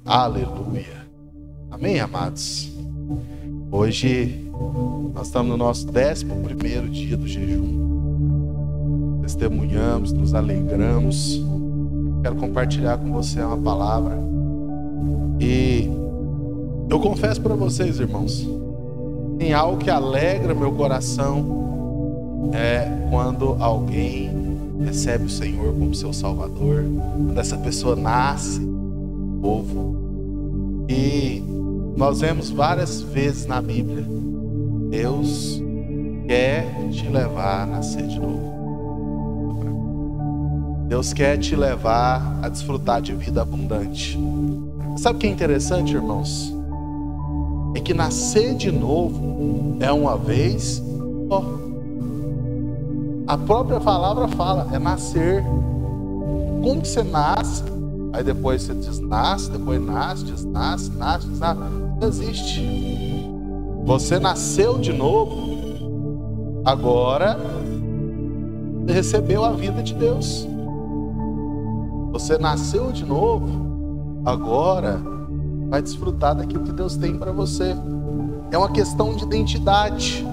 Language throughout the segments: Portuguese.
Aleluia. Amém, amados? Hoje nós estamos no nosso 11º dia do jejum. Testemunhamos, nos alegramos. Quero compartilhar com você uma palavra. E eu confesso para vocês, irmãos, tem algo que alegra meu coração, quando alguém recebe o Senhor como seu Salvador, quando essa pessoa nasce novo. E nós vemos várias vezes na Bíblia, Deus quer te levar a nascer de novo. Deus quer te levar a desfrutar de vida abundante. Sabe o que é interessante, irmãos? É que nascer de novo é uma vez só. A própria palavra fala, é nascer. Como que você nasce? Aí depois você desnasce, depois nasce, desnasce, nasce, desnasce. Não existe. Você nasceu de novo, agora você recebeu a vida de Deus. Você nasceu de novo, agora vai desfrutar daquilo que Deus tem para você. É uma questão de identidade,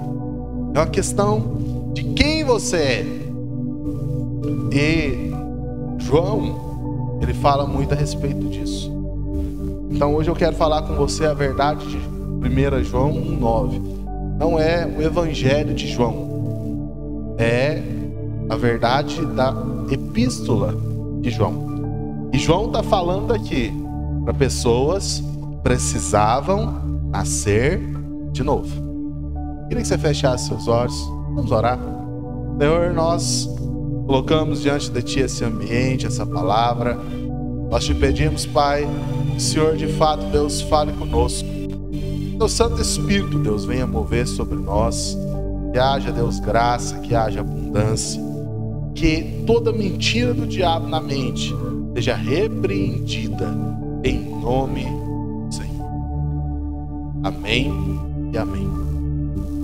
é uma questão de quem você é. E João, ele fala muito a respeito disso. Então hoje eu quero falar com você a verdade de 1 João 1,9. Não é o evangelho de João, é a verdade da epístola de João. E João está falando aqui para pessoas que precisavam nascer de novo. Queria que você fechasse seus olhos. Vamos orar. Senhor, nós colocamos diante de Ti esse ambiente, essa palavra. Nós te pedimos, Pai, que o Senhor de fato, Deus, fale conosco. Teu Santo Espírito, Deus, venha mover sobre nós. Que haja, Deus, graça, que haja abundância. Que toda mentira do diabo na mente seja repreendida em nome do Senhor. Amém e amém.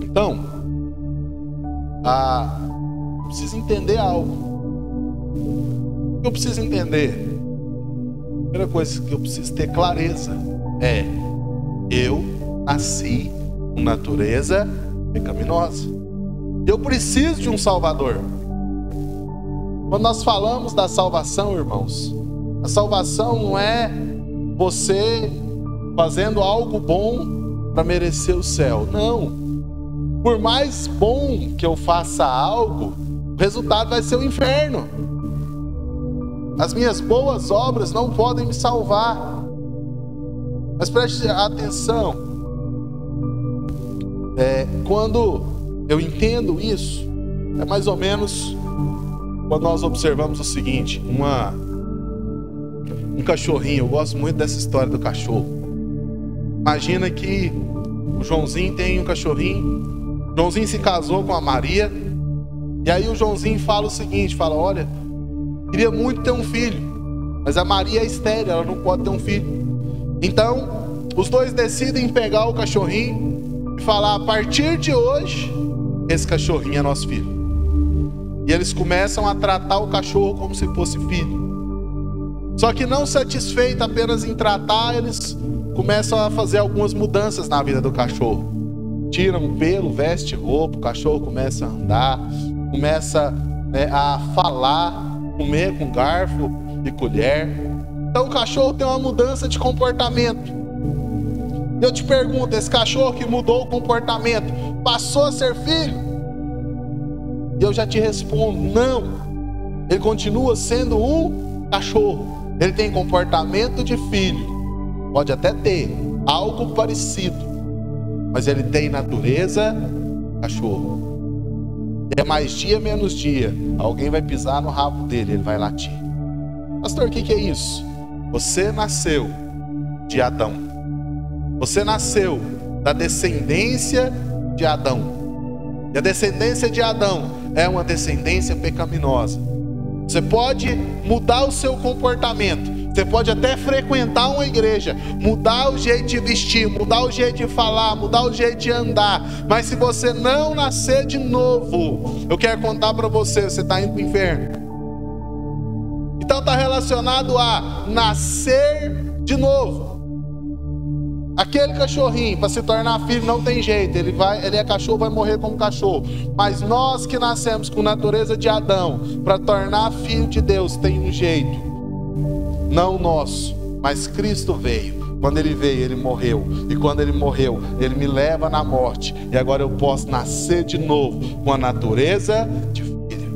Então, eu preciso entender algo. O que eu preciso entender? A primeira coisa que eu preciso ter clareza é: eu nasci com natureza pecaminosa. Eu preciso de um Salvador. Quando nós falamos da salvação, irmãos, a salvação não é você fazendo algo bom para merecer o céu. Não. Por mais bom que eu faça algo, o resultado vai ser o inferno. As minhas boas obras não podem me salvar. Mas preste atenção. Quando eu entendo isso, é mais ou menos quando nós observamos o seguinte: um cachorrinho. Eu gosto muito dessa história do cachorro. Imagina que o Joãozinho tem um cachorrinho. O Joãozinho se casou com a Maria. E aí o Joãozinho fala o seguinte: olha, queria muito ter um filho, mas a Maria é estéril, ela não pode ter um filho. Então os dois decidem pegar o cachorrinho e falar: a partir de hoje esse cachorrinho é nosso filho. E eles começam a tratar o cachorro como se fosse filho. Só que não satisfeito apenas em tratar, eles começam a fazer algumas mudanças na vida do cachorro. Tiram o pelo, veste roupa, o cachorro começa a andar, começa a falar, comer com garfo e colher. Então o cachorro tem uma mudança de comportamento. Eu te pergunto: esse cachorro que mudou o comportamento passou a ser filho? E eu já te respondo: não. Ele continua sendo um cachorro. Ele tem comportamento de filho. Pode até ter algo parecido, mas ele tem natureza cachorro. É mais dia, menos dia, alguém vai pisar no rabo dele, ele vai latir. Pastor, o que é isso? Você nasceu de Adão. Você nasceu da descendência de Adão. E a descendência de Adão é uma descendência pecaminosa. Você pode mudar o seu comportamento. Você pode até frequentar uma igreja, mudar o jeito de vestir, mudar o jeito de falar, mudar o jeito de andar. Mas se você não nascer de novo, eu quero contar para você, você está indo para o inferno. Então está relacionado a nascer de novo. Aquele cachorrinho, para se tornar filho, não tem jeito. Ele é cachorro, vai morrer como cachorro. Mas nós que nascemos com natureza de Adão, para tornar filho de Deus, tem um jeito. Não nosso, mas Cristo veio. Quando Ele veio, Ele morreu. E quando Ele morreu, Ele me leva na morte. E agora eu posso nascer de novo com a natureza de filho.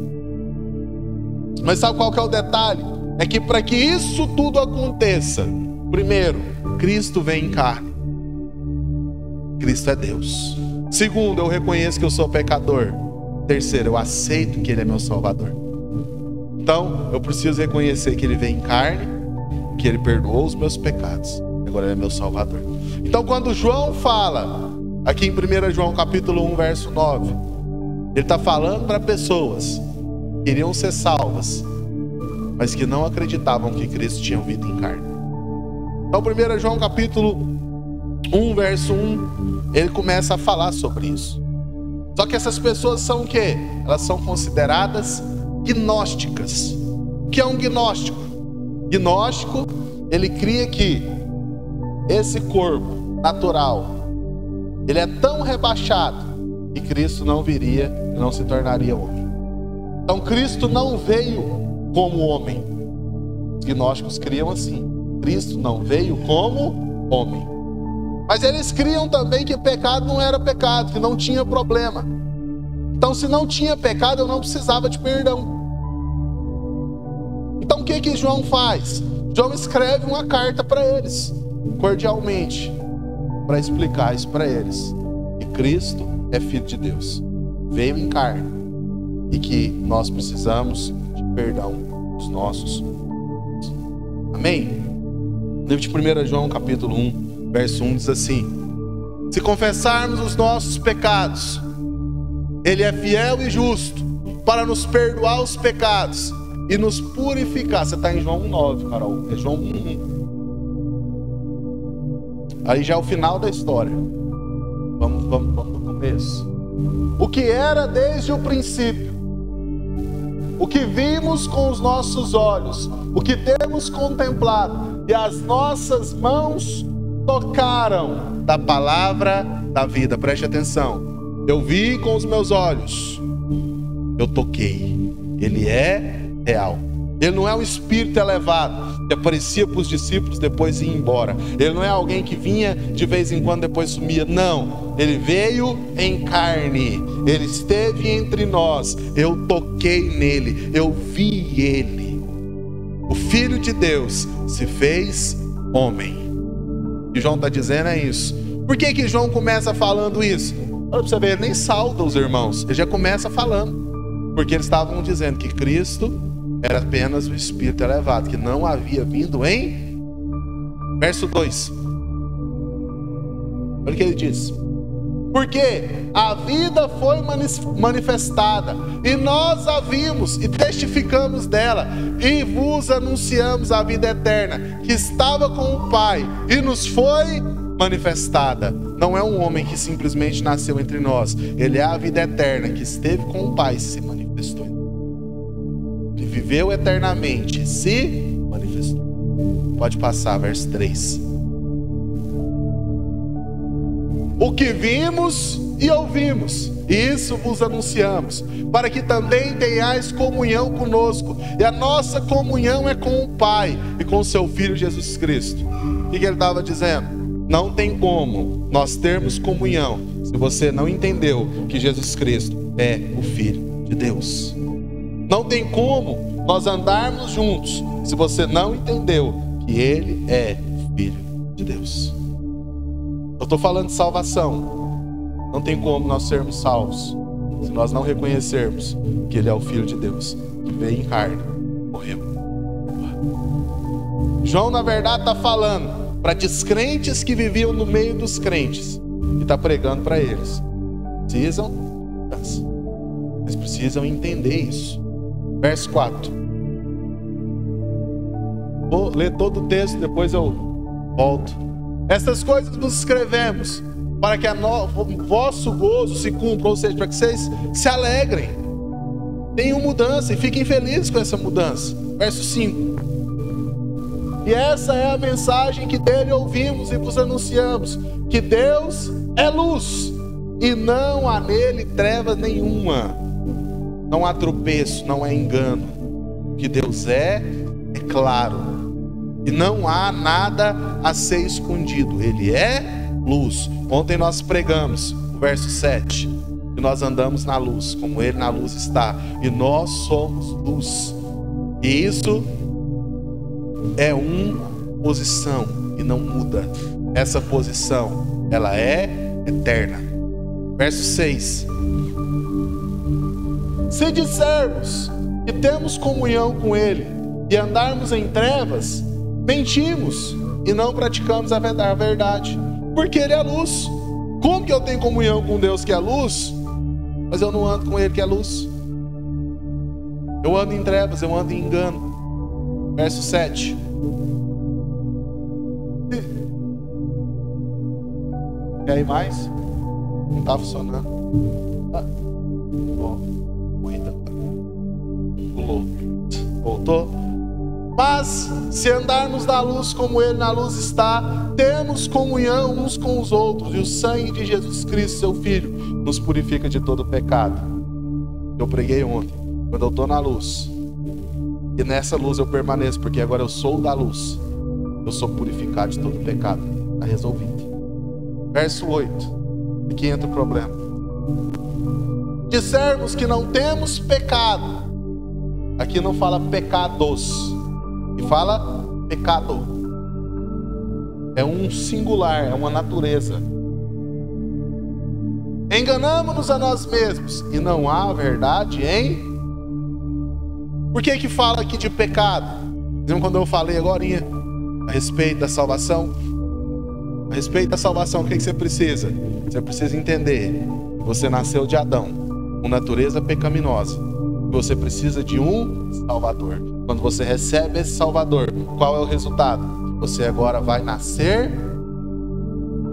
Mas sabe qual que é o detalhe? É que para que isso tudo aconteça, primeiro, Cristo vem em carne. Cristo é Deus. Segundo, eu reconheço que eu sou pecador. Terceiro, eu aceito que Ele é meu Salvador. Então, eu preciso reconhecer que Ele vem em carne, que Ele perdoou os meus pecados. Agora Ele é meu Salvador. Então, quando João fala, aqui em 1 João capítulo 1, verso 9, ele está falando para pessoas que iriam ser salvas, mas que não acreditavam que Cristo tinha vindo em carne. Então, 1 João capítulo 1, verso 1, ele começa a falar sobre isso. Só que essas pessoas são o quê? Elas são consideradas gnósticas. O que é um gnóstico? Gnóstico, ele cria que esse corpo natural, ele é tão rebaixado que Cristo não viria e não se tornaria homem. Então Cristo não veio como homem. Os gnósticos criam assim: Cristo não veio como homem. Mas eles criam também que pecado não era pecado, que não tinha problema. Então, se não tinha pecado, eu não precisava de perdão. Então, o que João faz? João escreve uma carta para eles, cordialmente, para explicar isso para eles: que Cristo é Filho de Deus, veio em carne, e que nós precisamos de perdão dos nossos. Amém? Livro de 1 João capítulo 1, verso 1 diz assim: se confessarmos os nossos pecados, Ele é fiel e justo para nos perdoar os pecados e nos purificar. Você está em João 1,9, Carol. É João 1,1. Aí já é o final da história. Vamos no começo. O que era desde o princípio, o que vimos com os nossos olhos, o que temos contemplado e as nossas mãos tocaram da palavra da vida. Preste atenção. Eu vi com os meus olhos, eu toquei. Ele é real. Ele não é um espírito elevado que aparecia para os discípulos, depois ia embora. Ele não é alguém que vinha de vez em quando, depois sumia. Não, Ele veio em carne. Ele esteve entre nós. Eu toquei nele, eu vi Ele. O Filho de Deus se fez homem. O que João está dizendo é isso. Por que João começa falando isso? Olha para você ver, ele nem sauda os irmãos, ele já começa falando. Porque eles estavam dizendo que Cristo era apenas o Espírito elevado, que não havia vindo em... Verso 2. Olha o que ele diz: porque a vida foi manifestada, e nós a vimos e testificamos dela, e vos anunciamos a vida eterna, que estava com o Pai e nos foi manifestada. Não é um homem que simplesmente nasceu entre nós. Ele é a vida eterna que esteve com o Pai e se manifestou. Ele viveu eternamente, se manifestou. Pode passar, verso 3. O que vimos e ouvimos, isso vos anunciamos, para que também tenhais comunhão conosco. E a nossa comunhão é com o Pai e com o seu Filho Jesus Cristo. O que ele estava dizendo? Não tem como nós termos comunhão se você não entendeu que Jesus Cristo é o Filho de Deus. Não tem como nós andarmos juntos se você não entendeu que Ele é o Filho de Deus. Eu estou falando de salvação. Não tem como nós sermos salvos se nós não reconhecermos que Ele é o Filho de Deus, que veio em carne, morreu. João, na verdade, está falando para descrentes que viviam no meio dos crentes, e está pregando para eles. Eles precisam entender isso. Verso 4. Vou ler todo o texto, depois eu volto. Estas coisas vos escrevemos para que o vosso gozo se cumpra, ou seja, para que vocês se alegrem, tenham mudança e fiquem felizes com essa mudança. Verso 5. E essa é a mensagem que dele ouvimos e vos anunciamos, que Deus é luz e não há nele treva nenhuma. Não há tropeço, não há engano. Que Deus é claro. E não há nada a ser escondido. Ele é luz. Ontem nós pregamos o verso 7. Que nós andamos na luz, como ele na luz está. E nós somos luz. E isso é uma posição e não muda. Essa posição, ela é eterna. Verso 6. Se dissermos que temos comunhão com ele e andarmos em trevas, mentimos e não praticamos a verdade, porque ele é luz. Como que eu tenho comunhão com Deus que é luz, mas eu não ando com ele que é luz? Eu ando em trevas, eu ando em engano. Verso 7. Quer ir mais? Não está funcionando. Pulou. Voltou? Mas se andarmos na luz como ele na luz está, temos comunhão uns com os outros, e o sangue de Jesus Cristo, seu Filho, nos purifica de todo pecado. Eu preguei ontem. Quando eu estou na luz, e nessa luz eu permaneço, porque agora eu sou da luz, eu sou purificado de todo pecado. Está resolvido. Verso 8. Aqui entra o problema. Dissermos que não temos pecado. Aqui não fala pecados, e fala pecado. É um singular, é uma natureza. Enganamos-nos a nós mesmos e não há verdade em... Por que fala aqui de pecado? Lembra quando eu falei agorinha a respeito da salvação? A respeito da salvação, o que você precisa? Você precisa entender que você nasceu de Adão, com natureza pecaminosa. Você precisa de um Salvador. Quando você recebe esse Salvador, qual é o resultado? Você agora vai nascer.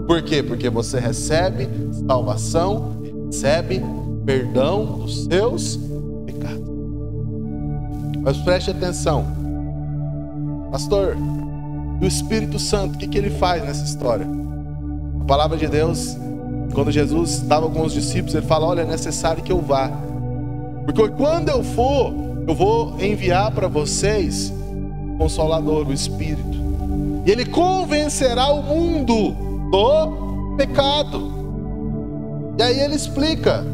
Por quê? Porque você recebe salvação, recebe perdão dos seus pecados. Mas preste atenção, pastor, e o Espírito Santo, o que ele faz nessa história? A palavra de Deus, quando Jesus estava com os discípulos, ele fala: olha, é necessário que eu vá, porque quando eu for, eu vou enviar para vocês o Consolador, o Espírito, e ele convencerá o mundo do pecado. E aí ele explica,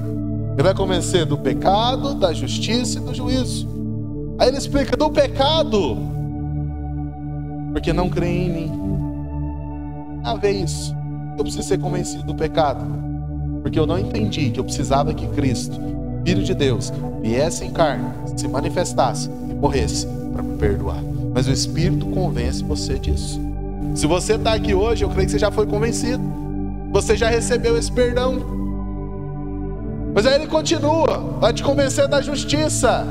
ele vai convencer do pecado, da justiça e do juízo. Aí ele explica do pecado, porque não creem em mim. A ver isso, eu preciso ser convencido do pecado, porque eu não entendi que eu precisava que Cristo, Filho de Deus, viesse em carne, se manifestasse e morresse para me perdoar. Mas o Espírito convence você disso. Se você está aqui hoje, eu creio que você já foi convencido, você já recebeu esse perdão. Mas aí ele continua, vai te convencer da justiça.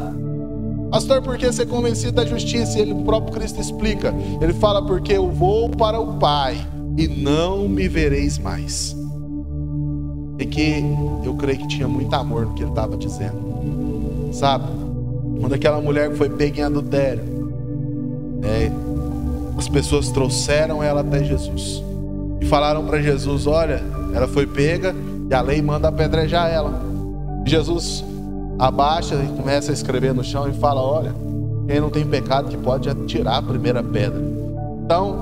Pastor, por que ser convencido da justiça? E o próprio Cristo explica. Ele fala: porque eu vou para o Pai e não me vereis mais. E que eu creio que tinha muito amor no que ele estava dizendo. Sabe? Quando aquela mulher foi pega em adultério, as pessoas trouxeram ela até Jesus e falaram para Jesus: olha, ela foi pega e a lei manda apedrejar ela. E Jesus abaixa e começa a escrever no chão e fala: olha, quem não tem pecado que pode atirar a primeira pedra. Então,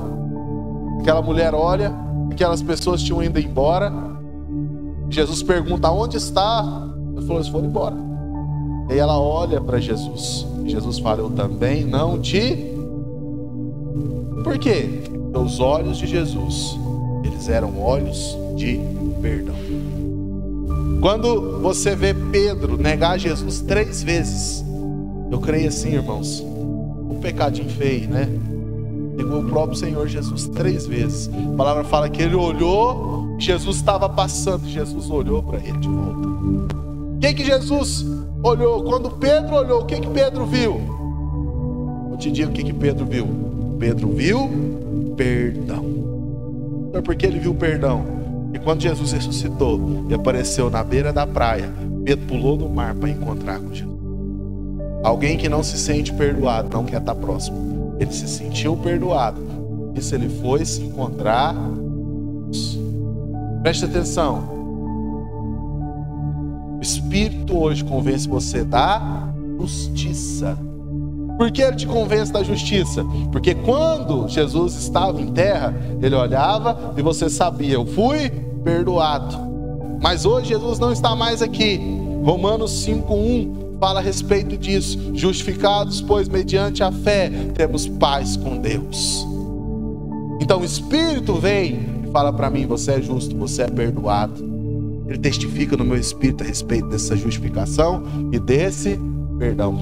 aquela mulher olha, aquelas pessoas tinham ido embora. Jesus pergunta: onde está? Ele falou: eles foram embora. E aí ela olha para Jesus. E Jesus fala: eu também não te... Por quê? Porque os olhos de Jesus, eles eram olhos de perdão. Quando você vê Pedro negar Jesus 3 vezes, eu creio assim, irmãos, um pecadinho feio, né? Negou o próprio Senhor Jesus 3 vezes. A palavra fala que ele olhou, Jesus estava passando, e Jesus olhou para ele de volta. O que Jesus olhou? Quando Pedro olhou, o que Pedro viu? Eu te digo o que Pedro viu. Pedro viu perdão. Então, por que ele viu perdão? E quando Jesus ressuscitou e apareceu na beira da praia, Pedro pulou no mar para encontrar com Jesus. Alguém que não se sente perdoado não quer estar próximo. Ele se sentiu perdoado. Isso ele foi se encontrar. Preste atenção. O Espírito hoje convence você da justiça. Por que ele te convence da justiça? Porque quando Jesus estava em terra, ele olhava e você sabia, eu fui perdoado. Mas hoje Jesus não está mais aqui. Romanos 5:1 fala a respeito disso. Justificados, pois, mediante a fé, temos paz com Deus. Então o Espírito vem e fala para mim, você é justo, você é perdoado. Ele testifica no meu espírito a respeito dessa justificação e desse perdão.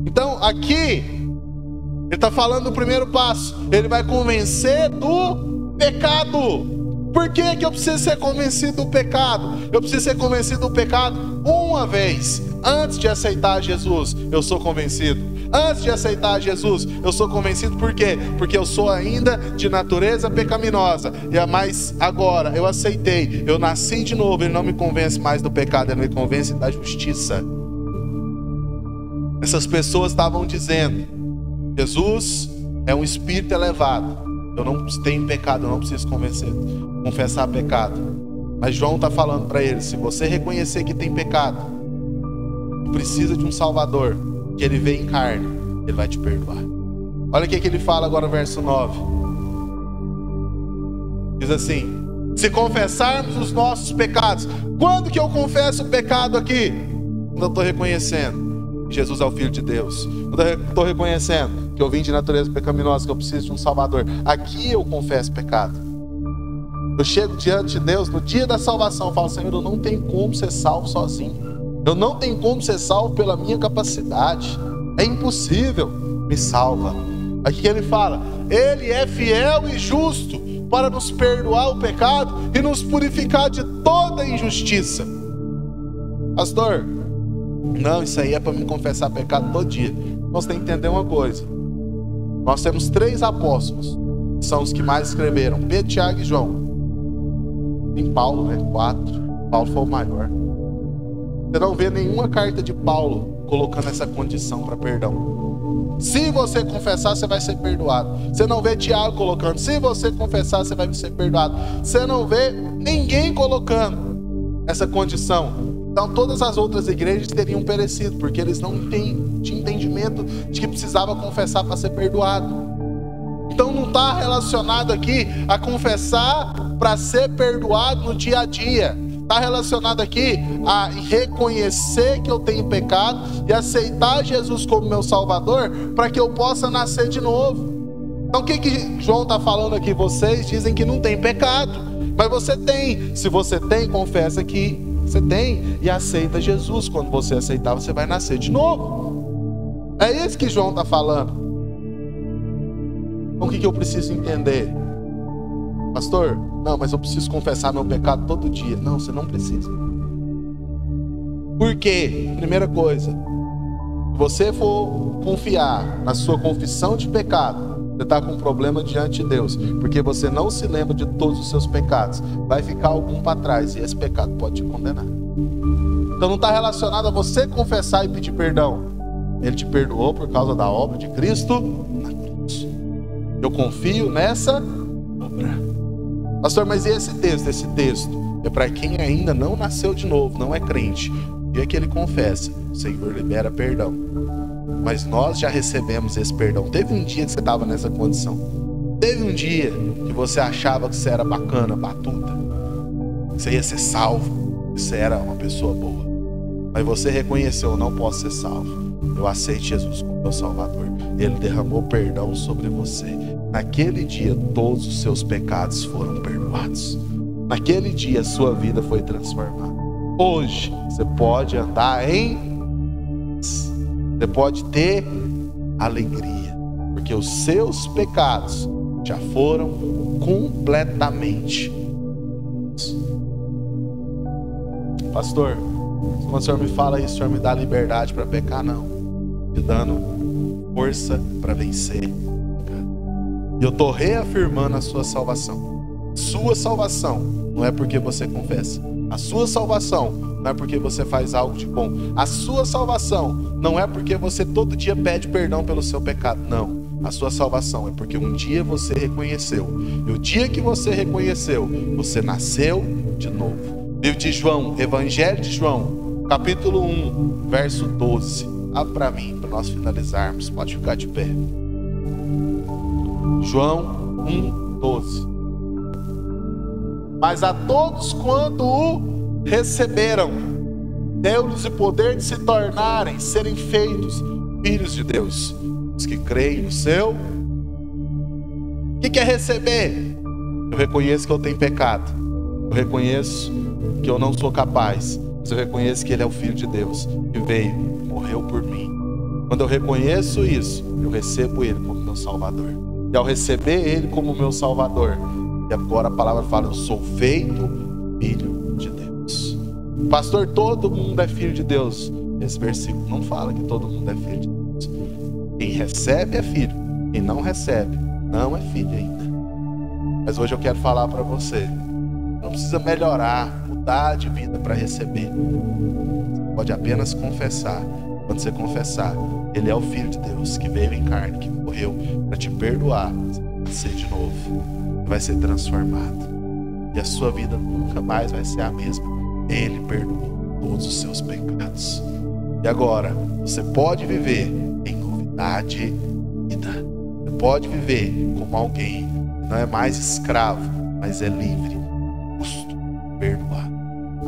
Então aqui, ele está falando do primeiro passo. Ele vai convencer do pecado. Por que que eu preciso ser convencido do pecado? Eu preciso ser convencido do pecado uma vez. Antes de aceitar Jesus, eu sou convencido. Antes de aceitar Jesus, eu sou convencido. Por quê? Porque eu sou ainda de natureza pecaminosa. Mas agora eu aceitei, eu nasci de novo. Ele não me convence mais do pecado, ele me convence da justiça. Essas pessoas estavam dizendo, Jesus é um espírito elevado, eu não tenho pecado, eu não preciso confessar pecado. Mas João está falando para eles, se você reconhecer que tem pecado, precisa de um Salvador, que ele veio em carne, ele vai te perdoar. Olha o que ele fala agora no verso 9. Diz assim, se confessarmos os nossos pecados. Quando que eu confesso o pecado aqui? Quando eu estou reconhecendo que Jesus é o Filho de Deus. Quando eu estou reconhecendo que eu vim de natureza pecaminosa, que eu preciso de um Salvador. Aqui eu confesso pecado. Eu chego diante de Deus no dia da salvação, eu falo, Senhor, eu não tenho como ser salvo sozinho. Eu não tenho como ser salvo pela minha capacidade. É impossível. Me salva. Aqui ele fala, ele é fiel e justo para nos perdoar o pecado e nos purificar de toda injustiça. Pastor, não, isso aí é para me confessar pecado todo dia. Nós temos que entender uma coisa. Nós temos 3 apóstolos, que são os que mais escreveram, Pedro, Tiago e João. Tem Paulo, né? 4. Paulo foi o maior. Você não vê nenhuma carta de Paulo colocando essa condição para perdão. Se você confessar, você vai ser perdoado. Você não vê Tiago colocando, se você confessar, você vai ser perdoado. Você não vê ninguém colocando essa condição. Então todas as outras igrejas teriam perecido, porque eles não tinham entendimento de que precisava confessar para ser perdoado. Então não está relacionado aqui a confessar para ser perdoado no dia a dia. Está relacionado aqui a reconhecer que eu tenho pecado e aceitar Jesus como meu Salvador para que eu possa nascer de novo. Então o que João está falando aqui? Vocês dizem que não tem pecado, mas você tem. Se você tem, confessa que você tem e aceita Jesus. Quando você aceitar, você vai nascer de novo. É isso que João está falando. Então o que eu preciso entender? Pastor, não, mas eu preciso confessar meu pecado todo dia. Não, você não precisa. Por quê? Primeira coisa, se você for confiar na sua confissão de pecado, você está com um problema diante de Deus, porque você não se lembra de todos os seus pecados. Vai ficar algum para trás e esse pecado pode te condenar. Então não está relacionado a você confessar e pedir perdão. Ele te perdoou por causa da obra de Cristo na cruz. Eu confio nessa obra. Pastor, mas e esse texto? Esse texto é para quem ainda não nasceu de novo, não é crente. O dia que ele confessa, o Senhor libera perdão. Mas nós já recebemos esse perdão. Teve um dia que você estava nessa condição. Teve um dia que você achava que você era bacana, batuta, que você ia ser salvo, que você era uma pessoa boa. Mas você reconheceu, eu não posso ser salvo. Eu aceito Jesus como meu Salvador. Ele derramou perdão sobre você. Naquele dia, todos os seus pecados foram perdoados. Naquele dia, a sua vida foi transformada. Hoje, você pode andar em... Você pode ter alegria, porque os seus pecados já foram completamente. Pastor, quando o Senhor me fala isso, o Senhor me dá liberdade para pecar? Não, me dando força para vencer. E eu estou reafirmando a sua salvação. Sua salvação não é porque você confessa. A sua salvação não é porque você faz algo de bom. A sua salvação não é porque você todo dia pede perdão pelo seu pecado. Não. A sua salvação é porque um dia você reconheceu. E o dia que você reconheceu, você nasceu de novo. Livro de João, Evangelho de João, capítulo 1, verso 12. Abre para mim, para nós finalizarmos. Pode ficar de pé. João 1, 12. Mas a todos quanto o receberam, deu-lhes o poder de se tornarem, serem feitos filhos de Deus. Os que creem no seu. O que é receber? Eu reconheço que eu tenho pecado. Eu reconheço que eu não sou capaz. Mas eu reconheço que Ele é o Filho de Deus, que veio, morreu por mim. Quando eu reconheço isso, eu recebo Ele como meu Salvador. E ao receber Ele como meu Salvador, e agora a palavra fala, eu sou feito filho de Deus. Pastor, todo mundo é filho de Deus. Esse versículo não fala que todo mundo é filho de Deus. Quem recebe é filho, quem não recebe não é filho ainda. Mas hoje eu quero falar para você, não precisa melhorar, mudar de vida para receber. Você pode apenas confessar. Quando você confessar, Ele é o Filho de Deus que veio em carne, que morreu para te perdoar. Você vai nascer de novo, vai ser transformado, e a sua vida nunca mais vai ser a mesma. Ele perdoou todos os seus pecados. E agora você pode viver em novidade de vida. Você pode viver como alguém que não é mais escravo, mas é livre, justo, perdoado.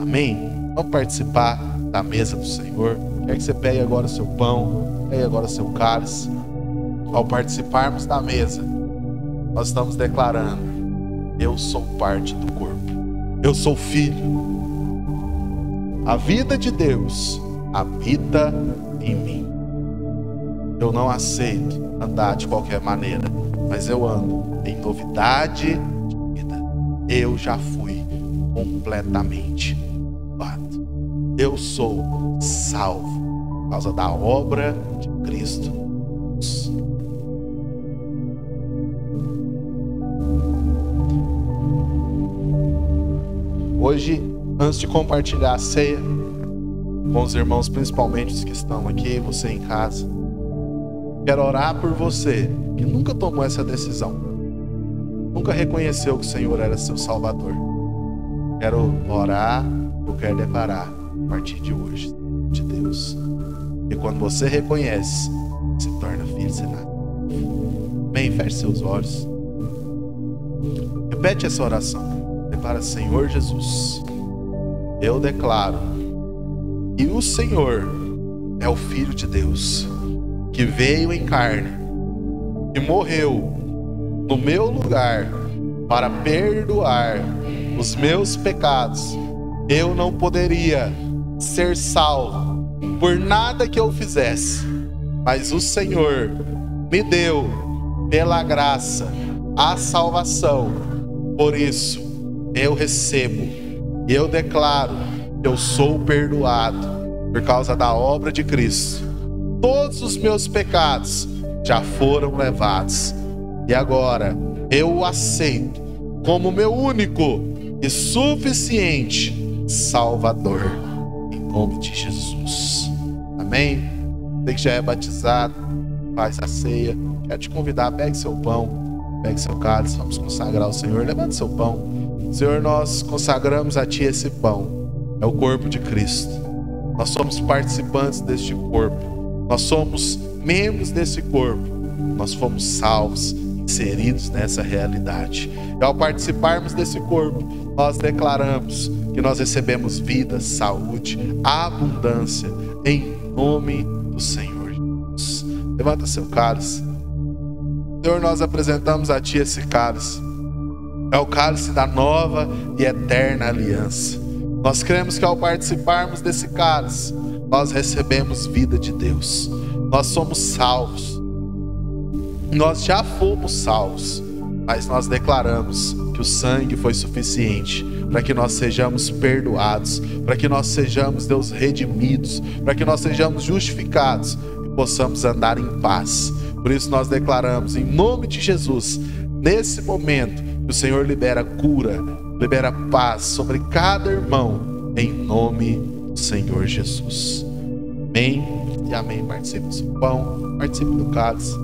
Amém? Vamos participar da mesa do Senhor. Quer que você pegue agora o seu pão, pegue agora o seu cálice. Ao participarmos da mesa, nós estamos declarando: eu sou parte do corpo, eu sou filho. A vida de Deus habita em mim. Eu não aceito andar de qualquer maneira, mas eu ando em novidade de vida. Eu já fui completamente salvado. Eu sou salvo por causa da obra de Cristo. Hoje, antes de compartilhar a ceia com os irmãos, principalmente os que estão aqui, você em casa, quero orar por você que nunca tomou essa decisão, nunca reconheceu que o Senhor era seu Salvador. Quero orar, eu quero declarar a partir de hoje de Deus. E quando você reconhece, se torna filho senado. Bem, feche seus olhos. Repete essa oração. Declara: Senhor Jesus, eu declaro que o Senhor é o Filho de Deus, que veio em carne, que morreu no meu lugar para perdoar os meus pecados. Eu não poderia ser salvo por nada que eu fizesse, mas o Senhor me deu pela graça a salvação. Por isso eu recebo e eu declaro que eu sou perdoado por causa da obra de Cristo. Todos os meus pecados já foram levados, e agora eu o aceito como meu único e suficiente Salvador, em nome de Jesus. Amém? Você que já é batizado, faz a ceia, quero te convidar: pegue seu pão, pegue seu cálice, vamos consagrar ao Senhor. Levante seu pão. Senhor, nós consagramos a Ti esse pão, é o corpo de Cristo. Nós somos participantes deste corpo, nós somos membros desse corpo, nós fomos salvos, inseridos nessa realidade. E ao participarmos desse corpo, nós declaramos que nós recebemos vida, saúde, abundância, em nome do Senhor Jesus. Levanta seu cálice. Senhor, nós apresentamos a Ti esse cálice. É o cálice da nova e eterna aliança. Nós cremos que ao participarmos desse cálice, nós recebemos vida de Deus. Nós somos salvos. Nós já fomos salvos, mas nós declaramos que o sangue foi suficiente para que nós sejamos perdoados, para que nós sejamos, Deus, redimidos, para que nós sejamos justificados e possamos andar em paz. Por isso nós declaramos, em nome de Jesus, nesse momento, que o Senhor libera cura, libera paz sobre cada irmão, em nome do Senhor Jesus. Amém e amém. Participe do pão, participe do cálice.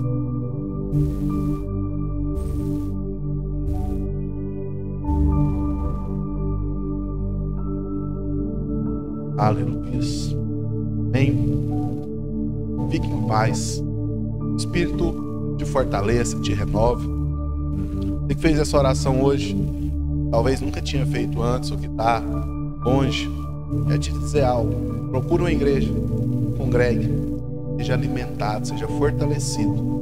Aleluia. Amém. Fique em paz. O Espírito te fortaleça, te renove. Você que fez essa oração hoje, talvez nunca tinha feito antes, ou que está longe, é te dizer algo. Procure uma igreja, congregue, seja alimentado, seja fortalecido.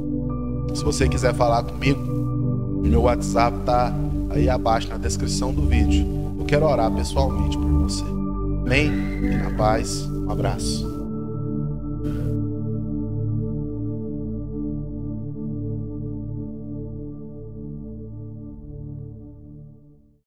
Se você quiser falar comigo, o meu WhatsApp está aí abaixo na descrição do vídeo. Eu quero orar pessoalmente por você. Amém? E na paz, um abraço.